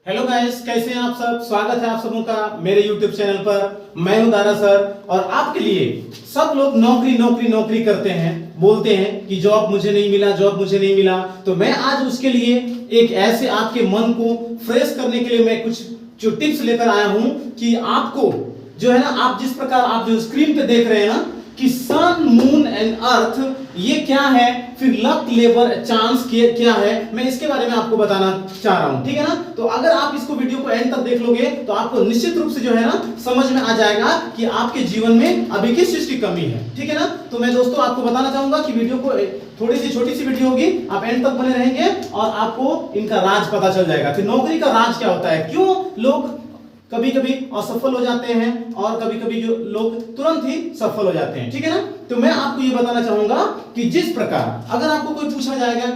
Hello guys, कैसे हैं आप सब। स्वागत है आप सबों का मेरे YouTube चैनल पर। मैं हूं दारा सर और आपके लिए सब लोग नौकरी नौकरी नौकरी करते हैं, बोलते हैं कि जॉब मुझे नहीं मिला, जॉब मुझे नहीं मिला। तो मैं आज उसके लिए एक ऐसे आपके मन को फ्रेश करने के लिए मैं कुछ जो टिप्स लेकर आया हूं कि आपको जो है ना, आप जिस प्रकार आप जो स्क्रीन पे देख रहे हैं ना कि सन मून एंड अर्थ ये क्या है, फिर लक लेबर चांस क्या है, मैं इसके बारे में आपको बताना चाह रहा हूं। ठीक है ना। तो अगर आप इसको वीडियो को एंड तक देख लोगे तो आपको निश्चित रूप से जो है ना समझ में आ जाएगा कि आपके जीवन में अभी किस चीज की कमी है। ठीक है ना। तो मैं दोस्तों आपको बताना चाहूंगा कि वीडियो को थोड़ी सी छोटी सी वीडियो होगी, आप एंड तक बने रहेंगे और आपको इनका राज पता चल जाएगा कि नौकरी का राज क्या होता है, क्यों लोग कभी कभी असफल हो जाते हैं और कभी कभी जो लोग तुरंत ही सफल हो जाते हैं। ठीक है ना। तो मैं आपको ये बताना चाहूंगा कि जिस प्रकार अगर आपको कोई पूछा जाएगा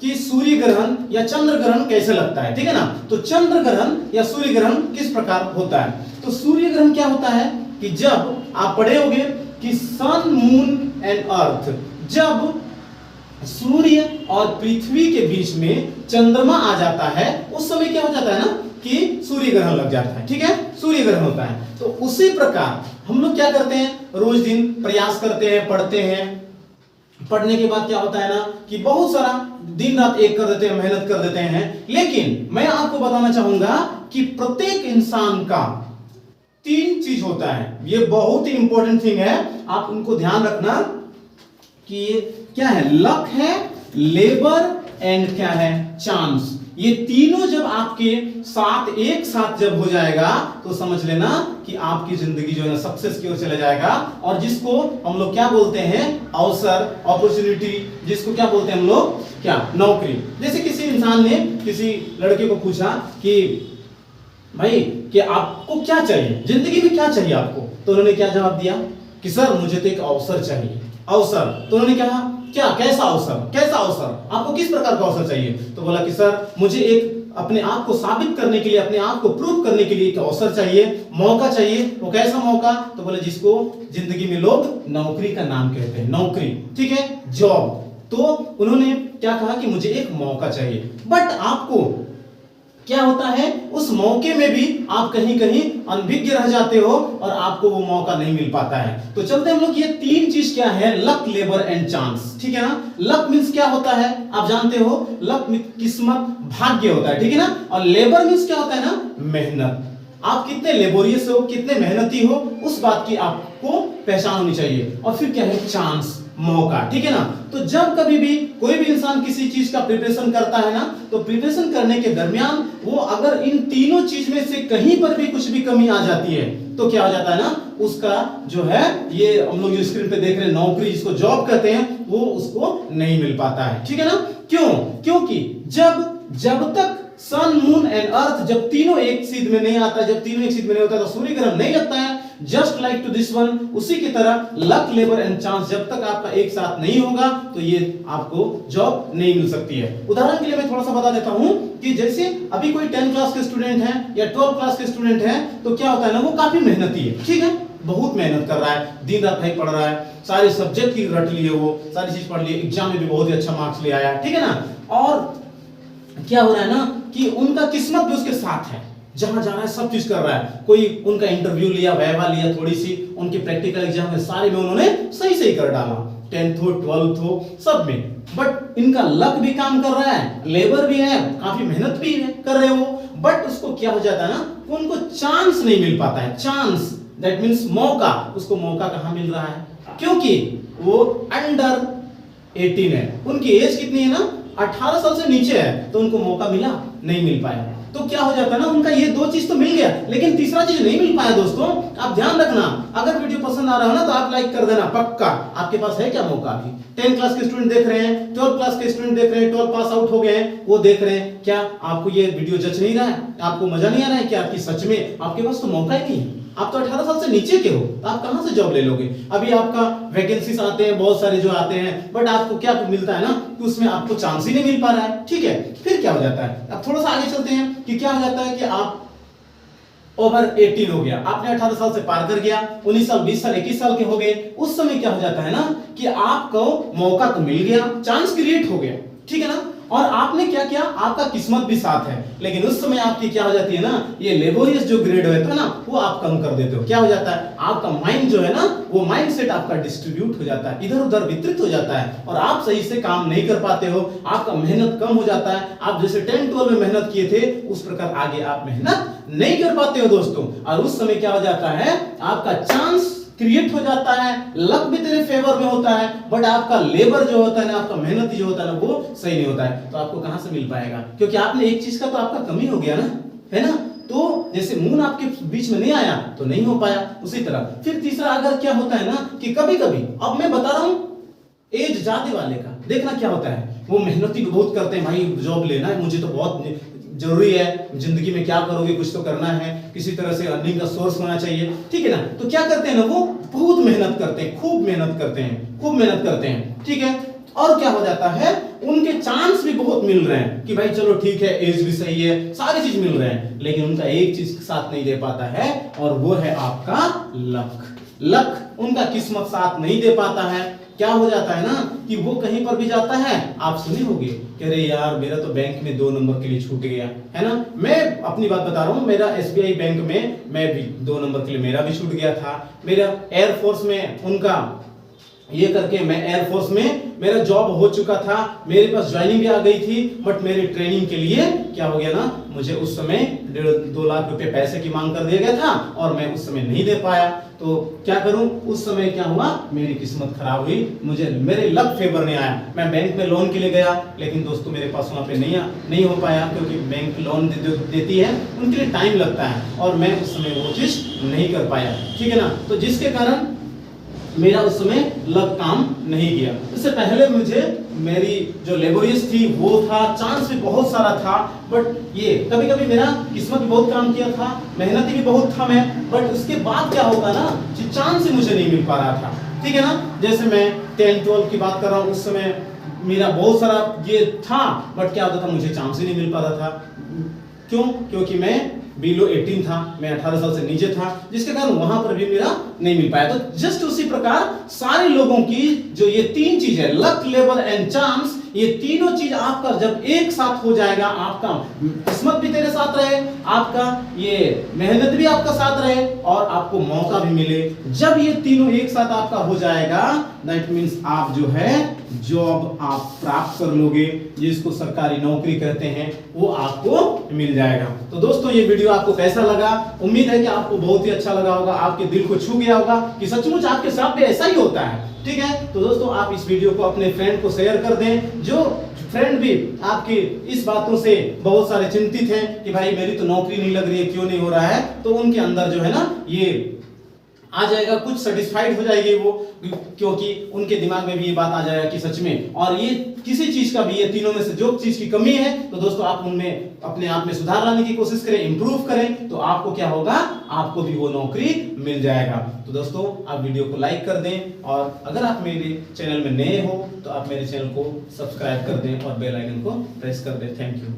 कि सूर्य ग्रहण या चंद्र ग्रहण कैसे लगता है, ठीक है ना, तो चंद्र ग्रहण या सूर्य ग्रहण किस प्रकार होता है। तो सूर्य ग्रहण क्या होता है कि जब आप पढ़े होंगे कि सन मून एंड अर्थ, जब सूर्य और पृथ्वी के बीच में चंद्रमा आ जाता है उस समय क्या हो जाता है ना कि सूर्य ग्रहण लग जाता है। ठीक है, सूर्य ग्रहण होता है। तो उसी प्रकार हम लोग क्या करते हैं, रोज दिन प्रयास करते हैं, पढ़ते हैं। पढ़ने के बाद क्या होता है ना कि बहुत सारा दिन रात एक कर देते हैं, मेहनत कर देते हैं। लेकिन मैं आपको बताना चाहूंगा कि प्रत्येक इंसान का 3 चीज होता है, ये बहुत ही इंपॉर्टेंट थिंग है, आप उनको ध्यान रखना कि ये क्या है, लक है, लेबर एंड क्या है, चांस। ये तीनों जब आपके साथ एक साथ जब हो जाएगा तो समझ लेना कि आपकी जिंदगी जो है ना सक्सेस की ओर चले जाएगा। और जिसको हम लोग क्या बोलते हैं, अवसर, अपॉर्चुनिटी, जिसको क्या बोलते हैं हम लोग, क्या, नौकरी। जैसे किसी इंसान ने किसी लड़के को पूछा कि भाई कि आपको क्या चाहिए, जिंदगी में क्या चाहिए आपको, तो उन्होंने क्या जवाब दिया कि सर मुझे तो एक अवसर चाहिए। अवसर, तो उन्होंने कहा क्या, कैसा अवसर, कैसा अवसर, आपको किस प्रकार का अवसर चाहिए। तो बोला कि सर मुझे एक अपने आप को साबित करने के लिए, अपने आप को प्रूव करने के लिए एक अवसर चाहिए, मौका चाहिए। वो कैसा मौका, तो बोले जिसको जिंदगी में लोग नौकरी का नाम कहते हैं, नौकरी, ठीक है, जॉब। तो उन्होंने क्या कहा कि मुझे एक मौका चाहिए। बट आपको क्या होता है, उस मौके में भी आप कहीं कहीं अनभिज्ञ रह जाते हो और आपको वो मौका नहीं मिल पाता है। तो चलते हम लोग, ये 3 चीज क्या है, लक, लेबर एंड चांस। ठीक है ना। लक मींस क्या होता है, आप जानते हो, लक किस्मत, भाग्य होता है। ठीक है ना। और लेबर मींस क्या होता है ना, मेहनत। आप कितने लेबोरियस हो, कितने मेहनती हो, उस बात की आपको पहचान होनी चाहिए। और फिर क्या है, चांस, मौका। ठीक है ना। तो जब कभी भी कोई भी इंसान किसी चीज का प्रिपरेशन करता है ना, तो प्रिपरेशन करने के दरमियान वो अगर इन तीनों चीज में से कहीं पर भी कुछ भी कमी आ जाती है तो क्या हो जाता है ना, उसका जो है, ये हम लोग जो स्क्रीन पे देख रहे हैं, नौकरी जिसको जॉब कहते हैं, वो उसको नहीं मिल पाता है। ठीक है ना। क्यों, क्योंकि जब तक सन मून एंड अर्थ, जब तीनों एक सीध में नहीं आता, जब तीनों एक सीध में नहीं होता तो सूर्य ग्रहण नहीं लगता है। Just like to this one, उसी की तरह लक, लेबर एंड चांस जब तक आपका एक साथ नहीं होगा तो ये आपको जॉब नहीं मिल सकती है। उदाहरण के लिए मैं थोड़ा सा बता देता हूं कि जैसे अभी कोई 10 क्लास के स्टूडेंट है या 12 क्लास के स्टूडेंट है, तो क्या होता है ना, वो काफी मेहनती है। ठीक है, बहुत मेहनत कर रहा है, दिन रात नहीं पढ़ रहा है, सारे सब्जेक्ट की रट लिए, वो सारी चीज पढ़ ली, एग्जाम में भी बहुत ही अच्छा मार्क्स ले आया। ठीक है ना। और क्या हो रहा है ना कि उनका किस्मत भी उसके साथ है, जहां जा रहा है सब चीज कर रहा है। कोई उनका इंटरव्यू लिया, वाइवा लिया, थोड़ी सी उनके प्रैक्टिकल एग्जाम में सारे में उन्होंने सही सही कर डाला, 10th हो 12th हो सब में। बट इनका लक भी काम कर रहा है, लेबर भी है, काफी मेहनत भी है, कर रहे हो, बट उसको क्या हो जाता है ना, उनको चांस नहीं मिल पाता है। चांस दैट मींस मौका। उसको मौका कहां मिल रहा है, क्योंकि वो अंडर 18 है, उनकी एज कितनी है ना, 18 साल से नीचे है, तो उनको मौका मिला नहीं, मिल पाया। तो क्या हो जाता है ना, उनका ये 2 चीज तो मिल गया लेकिन तीसरा चीज नहीं मिल पाया। दोस्तों आप ध्यान रखना, अगर वीडियो पसंद आ रहा है ना तो आप लाइक कर देना पक्का। आपके पास है क्या मौका, अभी 10 क्लास के स्टूडेंट देख रहे हैं, 12 क्लास के स्टूडेंट देख रहे हैं, 12 पास आउट हो गए हैं, वो देख रहे हैं, क्या आपको ये वीडियो जच नहीं रहा है, आपको मजा नहीं आ रहा है क्या, आपकी सच में आपके पास तो मौका ही नहीं है, आप तो 18 साल से नीचे के हो, तो आप कहां से जॉब ले लोगे। अभी आपका वैकेंसीज आते हैं, बहुत सारे जो आते हैं, बट आपको क्या मिलता है ना कि उसमें आपको चांस ही नहीं मिल पा रहा है। ठीक है, फिर क्या हो जाता है, अब थोड़ा सा आगे चलते हैं कि क्या हो जाता है कि आप ओवर 18 हो गया, आपने 18 साल से पार कर गया, 19 साल, 20 साल, 21 साल के हो गए। उस समय क्या हो जाता है ना कि आपको मौका तो मिल गया, चांस क्रिएट हो गया। ठीक है ना। और आपने क्या किया, आपका किस्मत भी साथ है, लेकिन उस समय आपकी क्या हो जाती है ना, ये लेबोरियस जो ग्रेड होता है ना, वो आप कम कर देते हो। क्या हो जाता है, आपका माइंड जो है ना, वो माइंड सेट आपका डिस्ट्रीब्यूट हो जाता है, इधर उधर वितरित हो जाता है, और आप सही से काम नहीं कर पाते हो, आपका मेहनत कम हो जाता है। आप जैसे 10-12 में मेहनत किए थे, उस प्रकार आगे आप मेहनत नहीं कर पाते हो दोस्तों। और उस समय क्या हो जाता है, आपका चांस क्रिएट हो जाता है, लक भी तेरे फेवर में होता है, बट आपका लेबर जो होता है ना, आपका मेहनत जो होता है ना, वो सही नहीं होता है। तो आपको कहां से मिल पाएगा, क्योंकि आपने एक चीज का तो आपका कमी हो गया ना, है ना। तो जैसे मून आपके बीच में नहीं आया तो नहीं हो पाया, उसी तरह फिर तीसरा अगर क्या होता है ना, कि कभी कभी, अब मैं बता रहा हूं एज ज्यादा वाले का, देखना क्या होता है, वो मेहनती बहुत करते हैं, भाई जॉब लेना है मुझे तो बहुत जरूरी है, जिंदगी में क्या करोगे, कुछ तो करना है, किसी तरह से अर्निंग का सोर्स होना चाहिए, ठीक है ना। तो क्या करते हैं ना, वो बहुत मेहनत करते हैं, खूब मेहनत करते हैं, खूब मेहनत करते हैं, ठीक है। और क्या हो जाता है, उनके चांस भी बहुत मिल रहे हैं कि भाई चलो ठीक है, एज भी सही है, सारी चीज मिल रहे हैं, लेकिन उनका एक चीज साथ नहीं दे पाता है, और वो है आपका लक। लक उनका किस्मत साथ नहीं दे पाता है। क्या हो जाता है ना, कि वो कहीं पर भी जाता है, आप सुने होंगे कि अरे यार मेरा तो बैंक में 2 नंबर के लिए छूट गया, है ना। मैं अपनी बात बता रहा हूं, मेरा एसबीआई बैंक में मैं भी 2 नंबर के लिए मेरा भी छूट गया था। मेरा एयरफोर्स में उनका ये करके, मैं एयरफोर्स में मेरा जॉब हो चुका था, मेरे पास ज्वाइनिंग भी आ गई थी, बट मेरी ट्रेनिंग के लिए क्या हो गया ना, मुझे उस समय 1.5-2 लाख रुपए पैसे की मांग कर दिया गया था, और मैं उस समय नहीं दे पाया। तो क्या करूं, उस समय क्या हुआ, मेरी किस्मत खराब हुई, मुझे मेरे लक फेवर नहीं आया। मैं बैंक में लोन के लिए गया, लेकिन दोस्तों मेरे पास वहां पे नहीं हो पाया, क्योंकि बैंक लोन देती है, उनके लिए टाइम लगता है, और मैं उस समय वो चीज नहीं कर पाया, ठीक है ना। तो जिसके कारण मेरा उस समय लक काम नहीं किया। इससे पहले मुझे मेरी जो लेबोरियस थी वो था, चांस भी बहुत सारा था, बट ये कभी कभी मेरा किस्मत भी बहुत काम किया था, मेहनती भी बहुत था मैं, बट उसके बाद क्या होगा ना, चांस ही मुझे नहीं मिल पा रहा था, ठीक है ना। जैसे मैं 10-12 की बात कर रहा हूँ, उस समय मेरा बहुत सारा ये था, बट क्या होता था, मुझे चांस ही नहीं मिल पा रहा था। क्यों, क्योंकि मैं बिलो 18 था, मैं 18 साल से नीचे था, जिसके कारण वहां पर भी मेरा नहीं मिल पाया। तो जस्ट उसी प्रकार सारे लोगों की जो ये 3 चीज है, लक, लेबर एंड चांस, ये तीनों चीज आपका जब एक साथ हो जाएगा, आपका किस्मत भी तेरे साथ रहे, आपका ये मेहनत भी आपका साथ रहे, और आपको मौका भी मिले, जब ये तीनों एक साथ आपका हो जाएगा, दैट मीन्स आप जो है जॉब आप प्राप्त कर लोगे, जिसको सरकारी नौकरी कहते हैं, वो आपको मिल जाएगा। तो दोस्तों ये वीडियो आपको कैसा लगा, उम्मीद है कि आपको बहुत ही अच्छा लगा होगा, आपके दिल को छू गया होगा कि सचमुच आपके साथ भी ऐसा ही होता है, ठीक है। तो दोस्तों आप इस वीडियो को अपने फ्रेंड को शेयर कर दें, जो फ्रेंड भी आपके इस बातों से बहुत सारे चिंतित हैं कि भाई मेरी तो नौकरी नहीं लग रही है, क्यों नहीं हो रहा है, तो उनके अंदर जो है ना ये आ जाएगा, कुछ सेटिस्फाइड हो जाएगी वो, क्योंकि उनके दिमाग में भी ये बात आ जाएगा कि सच में, और ये किसी चीज का भी, ये तीनों में से जो चीज की कमी है, तो दोस्तों आप उनमें अपने आप में सुधार लाने की कोशिश करें, इंप्रूव करें, तो आपको क्या होगा, आपको भी वो नौकरी मिल जाएगा। तो दोस्तों आप वीडियो को लाइक कर दें, और अगर आप मेरे चैनल में नए हो तो आप मेरे चैनल को सब्सक्राइब कर दें और बेल आइकन को प्रेस कर दें। Thank you.